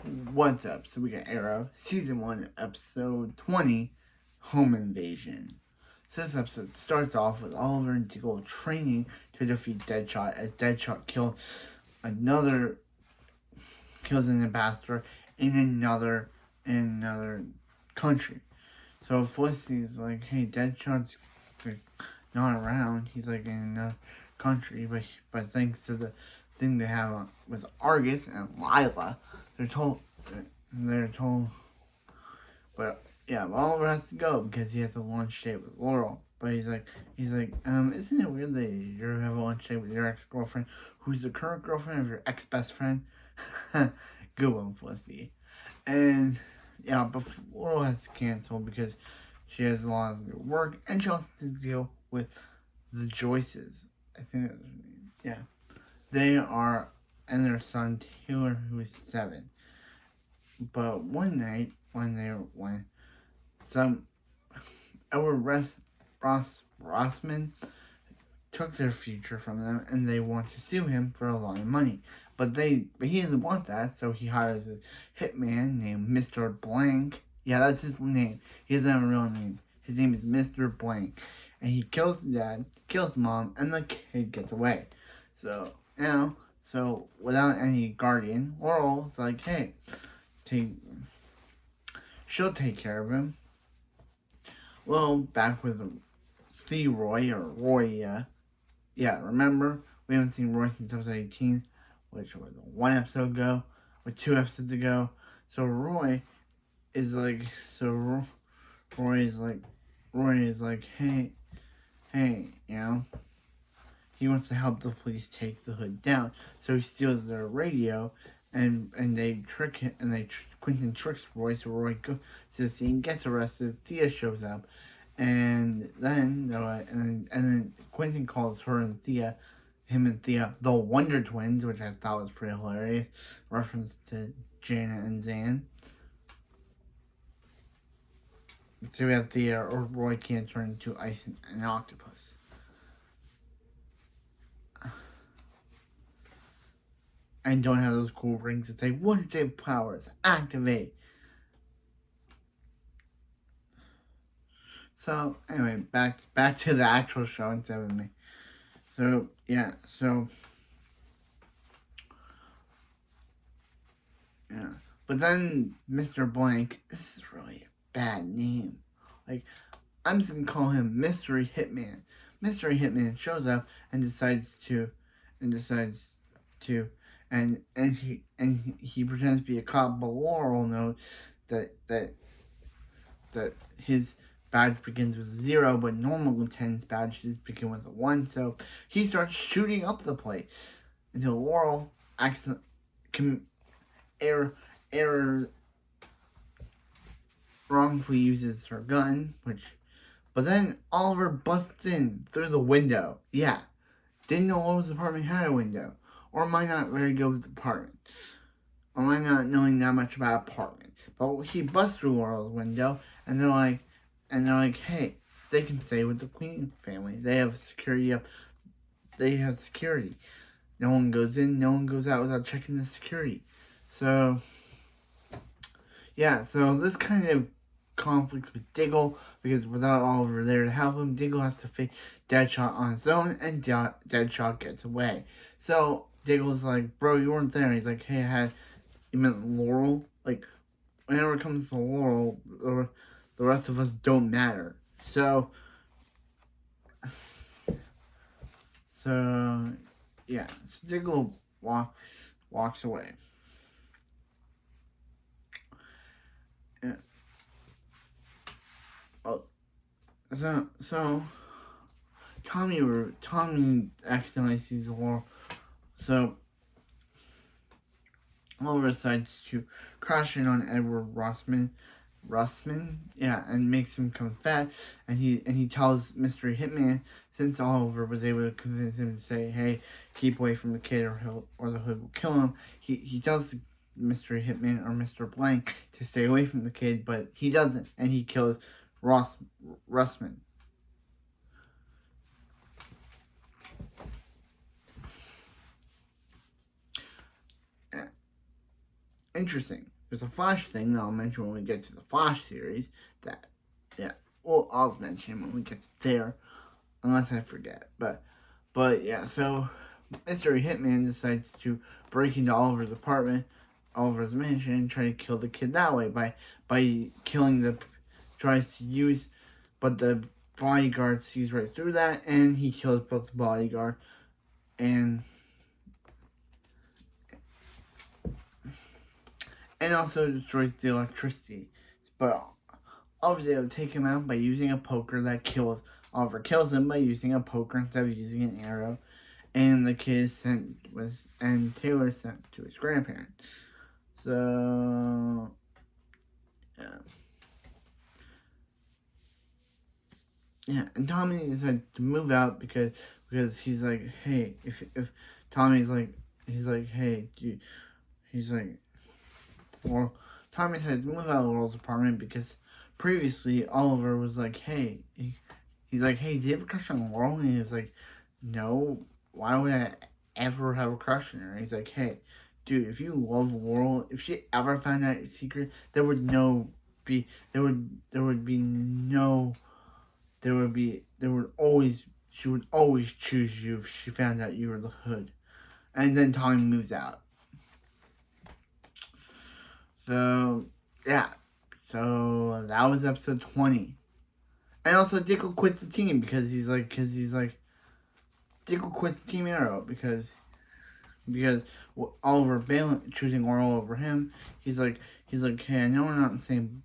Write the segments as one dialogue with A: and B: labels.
A: What's up? So we got Arrow, Season 1, Episode 20, Home Invasion. So this episode starts off with Oliver and Diggle training to defeat Deadshot as Deadshot kills an ambassador in another country. So Felicity's like, hey, Deadshot's not around. He's like in another country, but thanks to the thing they have with Argus and Lila, they're told, but yeah, Oliver has to go because he has a lunch date with Laurel. But he's like, isn't it weird that you have a lunch date with your ex-girlfriend, who's the current girlfriend of your ex-best friend? Good one, Felicity. And yeah, but Laurel has to cancel because she has a lot of work and she has to deal with the Joyces. I think that's her name. Yeah. They are, and their son Taylor, who is 7. But one night, when some Edward Rossman took their future from them, and they want to sue him for a lot of money. But he doesn't want that, so he hires a hitman named Mr. Blank. Yeah, that's his name. He doesn't have a real name. His name is Mr. Blank. And he kills the dad, kills the mom, and the kid gets away. So without any guardian, Laurel's like, hey, she'll take care of him. Well, back with Roy, remember? We haven't seen Roy since episode 18, which was 1 episode ago, or 2 episodes ago. So Roy is like, hey, he wants to help the police take the hood down. So he steals their radio, and they trick him, and Quentin tricks Roy, so Roy goes to the scene, gets arrested. Thea shows up, and then Quentin calls him and Thea, the Wonder Twins, which I thought was pretty hilarious. Reference to Janet and Zan. So we have Thea, or Roy can't turn into ice and an octopus. And don't have those cool rings that say Wonder Twin powers activate. So anyway, back to the actual show instead of me. So yeah. But then Mr. Blank, this is really a bad name. Like, I'm just gonna call him Mystery Hitman. Mystery Hitman shows up and decides to he pretends to be a cop, but Laurel knows that his badge begins with 0, but normal lieutenant's badges begin with a 1. So he starts shooting up the place until Laurel wrongfully uses her gun, but then Oliver busts in through the window. Yeah, didn't know Laurel's apartment had a window, or am I not very good with apartments? Or am I not knowing that much about apartments? But he busts through Laurel's window, and they're like, hey, they can stay with the Queen family. They have security. No one goes in, no one goes out without checking the security. So this kind of conflicts with Diggle, because without Oliver there to help him, Diggle has to face Deadshot on his own, and Deadshot gets away. So Diggle's like, bro, you weren't there. And he's like, hey, you meant Laurel? Like, whenever it comes to Laurel, the rest of us don't matter. So Diggle walks away. Yeah. Oh, so Tommy accidentally sees Laurel. So Oliver decides to crash in on Edward Rossman, and makes him confess, and he tells Mystery Hitman, since Oliver was able to convince him to say, hey, keep away from the kid or the hood will kill him, he tells the Mystery Hitman, or Mr. Blank, to stay away from the kid, but he doesn't, and he kills Rossman. Interesting. there's a Flash thing that I'll mention when we get to the Flash series. That, yeah, well, I'll mention when we get there, unless I forget. But yeah, so Mystery Hitman decides to break into Oliver's apartment, Oliver's mansion, and try to kill the kid that way by killing the, tries to use, but the bodyguard sees right through that, and he kills both the bodyguard and also destroys the electricity. But Oliver's able to take him out by using a poker that kills. Oliver kills him by using a poker instead of using an arrow, and the kid is sent and Taylor is sent to his grandparents. So yeah, and Tommy decides to move out because he's like, hey, if Tommy's like, he's like, hey, he's like, well, Tommy decides to move out of Laurel's apartment because previously Oliver was like, hey, he's like, hey, do you have a crush on Laurel? And he's like, no, why would I ever have a crush on her? And he's like, hey, dude, if you love Laurel, if she ever found out your secret, there would always, she would always choose you if she found out you were the Hood. And then Tommy moves out. So, yeah. So, that was episode 20. And also, Diggle quits the team because he's like, Diggle quits Team Arrow because Oliver choosing Laurel over him, he's like, hey, I know we're not on the same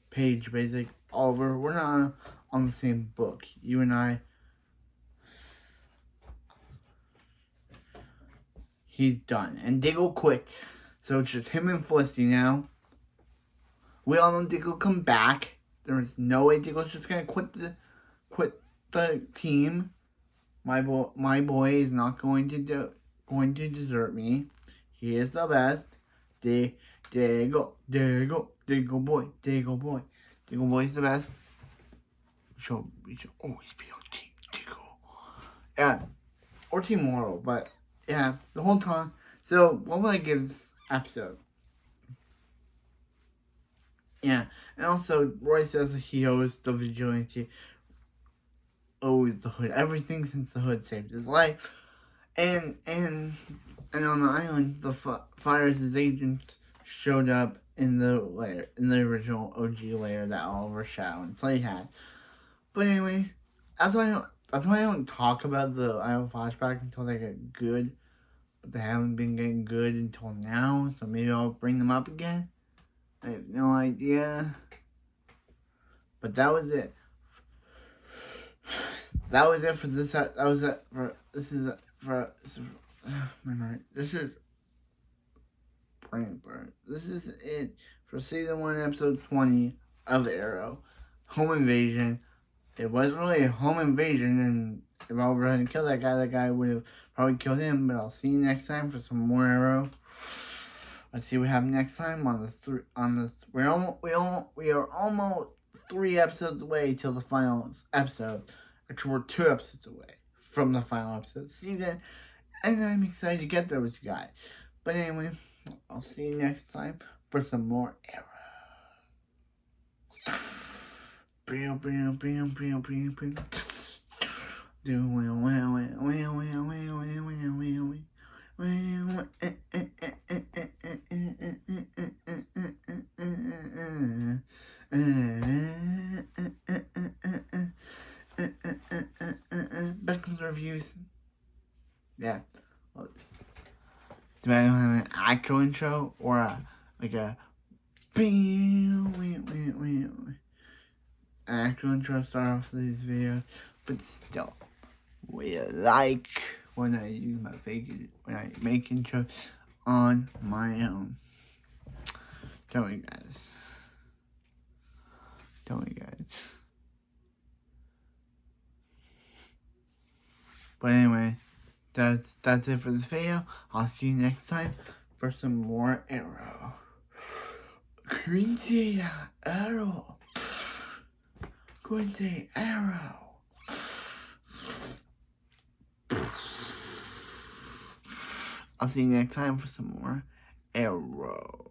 A: page, but he's like, Oliver, we're not on the same book. You and I. He's done. And Diggle quits. So it's just him and Felicity now. We all know Diggle come back. There is no way Diggle's just gonna quit the team. My boy is not going to desert me. He is the best. Diggle boy. Diggle boy is the best. We should always be on Team Diggle. Yeah. Or Team Laurel, but yeah, the whole time. So what would I give this episode? Yeah. And also Roy says that he owes the vigilante, owes the Hood everything since the Hood saved his life. And on the island, the Fires' agents showed up in the original OG lair that Oliver, Shadow, and Slade had. But anyway, that's why I don't talk about the island flashbacks until they get good. But they haven't been getting good until now, so maybe I'll bring them up again. I have no idea. But that was it. That was it for this. That was it for this is for. My mind. This is brain burn. This is it for season 1, episode 20 of Arrow. Home invasion. It was really a home invasion, and if Oliver hadn't killed that guy would have probably killed him. But I'll see you next time for some more Arrow. Let's see what happens next time we are almost 3 episodes away till the final episode. Actually, we're 2 episodes away from the final episode of the season, and I'm excited to get there with you guys. But anyway, I'll see you next time for some more Arrow. Backwards reviews. Yeah. Do I have an actual intro or an actual intro start off these videos? But still, we like when I use my when I make intros on my own. Don't we, guys? But anyway, that's it for this video. I'll see you next time for some more Arrow. Quincy Arrow. Quincy Arrow. I'll see you next time for some more Arrow.